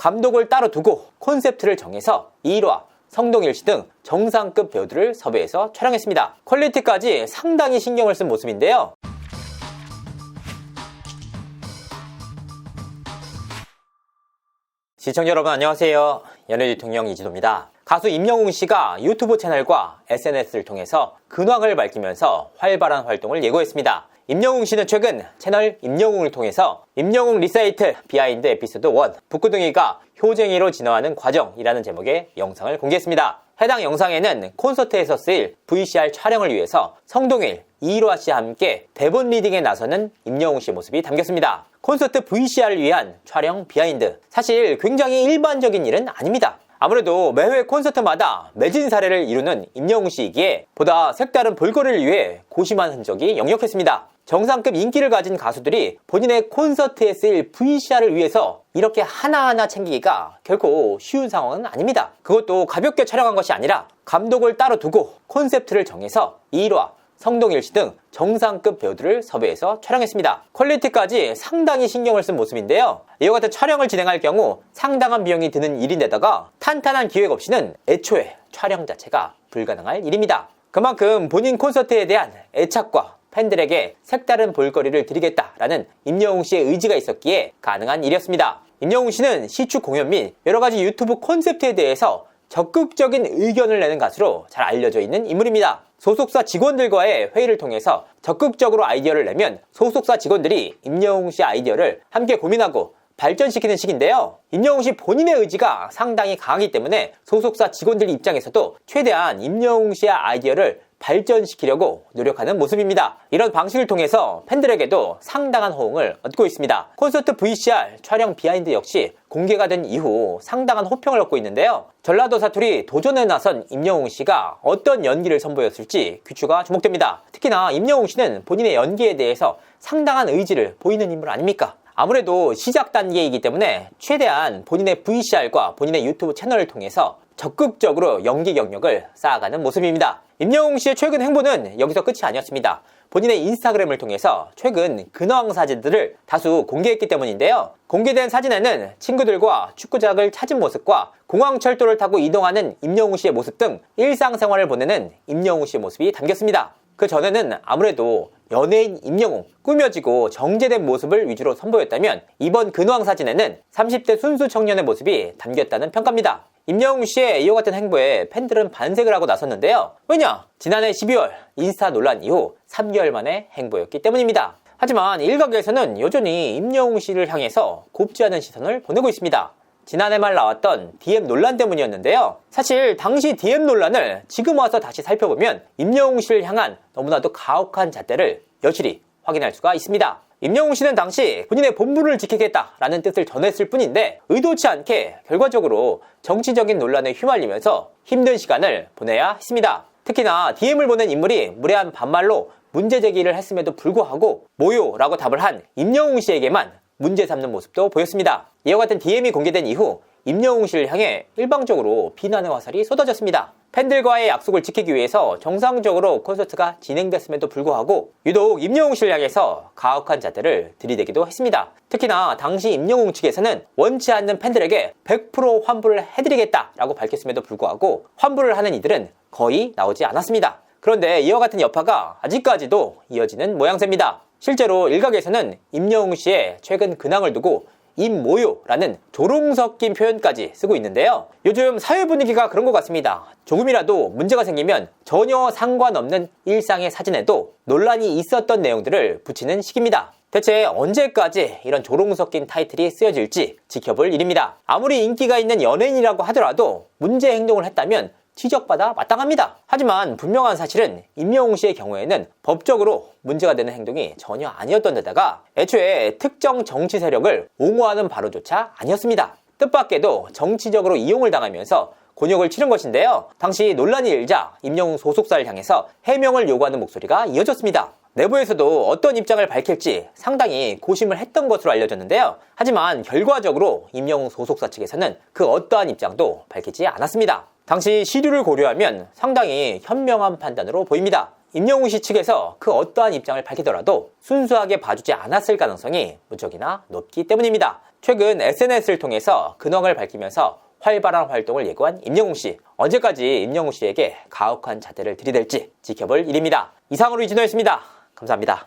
감독을 따로 두고 콘셉트를 정해서 이일화, 성동일 씨 등 정상급 배우들을 섭외해서 촬영했습니다. 퀄리티까지 상당히 신경을 쓴 모습인데요. 시청자 여러분 안녕하세요. 연예대통령 이진호입니다. 가수 임영웅 씨가 유튜브 채널과 SNS를 통해서 근황을 밝히면서 활발한 활동을 예고했습니다. 임영웅 씨는 최근 채널 임영웅을 통해서 임영웅 리사이트 비하인드 에피소드 1 북구둥이가 효쟁이로 진화하는 과정이라는 제목의 영상을 공개했습니다. 해당 영상에는 콘서트에서 쓰일 VCR 촬영을 위해서 성동일, 이일화 씨와 함께 대본 리딩에 나서는 임영웅 씨의 모습이 담겼습니다. 콘서트 VCR을 위한 촬영 비하인드, 사실 굉장히 일반적인 일은 아닙니다. 아무래도 매회 콘서트마다 매진 사례를 이루는 임영웅 씨이기에 보다 색다른 볼거리를 위해 고심한 흔적이 역력했습니다. 정상급 인기를 가진 가수들이 본인의 콘서트에 쓰일 VCR을 위해서 이렇게 하나하나 챙기기가 결코 쉬운 상황은 아닙니다. 그것도 가볍게 촬영한 것이 아니라 감독을 따로 두고 콘셉트를 정해서 이일화, 성동일 씨 등 정상급 배우들을 섭외해서 촬영했습니다. 퀄리티까지 상당히 신경을 쓴 모습인데요. 이와 같은 촬영을 진행할 경우 상당한 비용이 드는 일인데다가 탄탄한 기획 없이는 애초에 촬영 자체가 불가능할 일입니다. 그만큼 본인 콘서트에 대한 애착과 팬들에게 색다른 볼거리를 드리겠다라는 임영웅 씨의 의지가 있었기에 가능한 일이었습니다. 임영웅 씨는 시축 공연 및 여러가지 유튜브 콘셉트에 대해서 적극적인 의견을 내는 가수로 잘 알려져 있는 인물입니다. 소속사 직원들과의 회의를 통해서 적극적으로 아이디어를 내면 소속사 직원들이 임영웅 씨의 아이디어를 함께 고민하고 발전시키는 식인데요. 임영웅 씨 본인의 의지가 상당히 강하기 때문에 소속사 직원들 입장에서도 최대한 임영웅 씨의 아이디어를 발전시키려고 노력하는 모습입니다. 이런 방식을 통해서 팬들에게도 상당한 호응을 얻고 있습니다. 콘서트 VCR 촬영 비하인드 역시 공개가 된 이후 상당한 호평을 얻고 있는데요. 전라도 사투리 도전에 나선 임영웅 씨가 어떤 연기를 선보였을지 귀추가 주목됩니다. 특히나 임영웅 씨는 본인의 연기에 대해서 상당한 의지를 보이는 인물 아닙니까? 아무래도 시작 단계이기 때문에 최대한 본인의 VCR과 본인의 유튜브 채널을 통해서 적극적으로 연기 경력을 쌓아가는 모습입니다. 임영웅 씨의 최근 행보는 여기서 끝이 아니었습니다. 본인의 인스타그램을 통해서 최근 근황 사진들을 다수 공개했기 때문인데요. 공개된 사진에는 친구들과 축구장을 찾은 모습과 공항철도를 타고 이동하는 임영웅 씨의 모습 등 일상생활을 보내는 임영웅 씨의 모습이 담겼습니다. 그 전에는 아무래도 연예인 임영웅, 꾸며지고 정제된 모습을 위주로 선보였다면 이번 근황 사진에는 30대 순수 청년의 모습이 담겼다는 평가입니다. 임영웅 씨의 이와 같은 행보에 팬들은 반색을 하고 나섰는데요. 왜냐? 지난해 12월 인스타 논란 이후 3개월 만의 행보였기 때문입니다. 하지만 일각에서는 여전히 임영웅 씨를 향해서 곱지 않은 시선을 보내고 있습니다. 지난해 말 나왔던 DM 논란 때문이었는데요. 사실 당시 DM 논란을 지금 와서 다시 살펴보면 임영웅 씨를 향한 너무나도 가혹한 잣대를 여실히 확인할 수가 있습니다. 임영웅 씨는 당시 본인의 본분을 지키겠다라는 뜻을 전했을 뿐인데 의도치 않게 결과적으로 정치적인 논란에 휘말리면서 힘든 시간을 보내야 했습니다. 특히나 DM을 보낸 인물이 무례한 반말로 문제 제기를 했음에도 불구하고 모요라고 답을 한 임영웅 씨에게만 문제 삼는 모습도 보였습니다. 이와 같은 DM이 공개된 이후 임영웅 씨를 향해 일방적으로 비난의 화살이 쏟아졌습니다. 팬들과의 약속을 지키기 위해서 정상적으로 콘서트가 진행됐음에도 불구하고 유독 임영웅 씨를 향해서 가혹한 잣대를 들이대기도 했습니다. 특히나 당시 임영웅 측에서는 원치 않는 팬들에게 100% 환불을 해드리겠다라고 밝혔음에도 불구하고 환불을 하는 이들은 거의 나오지 않았습니다. 그런데 이와 같은 여파가 아직까지도 이어지는 모양새입니다. 실제로 일각에서는 임영웅 씨의 최근 근황을 두고 임모요라는 조롱 섞인 표현까지 쓰고 있는데요. 요즘 사회 분위기가 그런 것 같습니다. 조금이라도 문제가 생기면 전혀 상관없는 일상의 사진에도 논란이 있었던 내용들을 붙이는 시기입니다. 대체 언제까지 이런 조롱 섞인 타이틀이 쓰여질지 지켜볼 일입니다. 아무리 인기가 있는 연예인이라고 하더라도 문제 행동을 했다면 지적받아 마땅합니다. 하지만 분명한 사실은 임영웅 씨의 경우에는 법적으로 문제가 되는 행동이 전혀 아니었던 데다가 애초에 특정 정치 세력을 옹호하는 발언조차 아니었습니다. 뜻밖에도 정치적으로 이용을 당하면서 곤욕을 치른 것인데요. 당시 논란이 일자 임영웅 소속사를 향해서 해명을 요구하는 목소리가 이어졌습니다. 내부에서도 어떤 입장을 밝힐지 상당히 고심을 했던 것으로 알려졌는데요. 하지만 결과적으로 임영웅 소속사 측에서는 그 어떠한 입장도 밝히지 않았습니다. 당시 시류를 고려하면 상당히 현명한 판단으로 보입니다. 임영웅 씨 측에서 그 어떠한 입장을 밝히더라도 순수하게 봐주지 않았을 가능성이 무척이나 높기 때문입니다. 최근 SNS를 통해서 근황을 밝히면서 활발한 활동을 예고한 임영웅 씨. 언제까지 임영웅 씨에게 가혹한 자태를 들이댈지 지켜볼 일입니다. 이상으로 이진호였습니다. 감사합니다.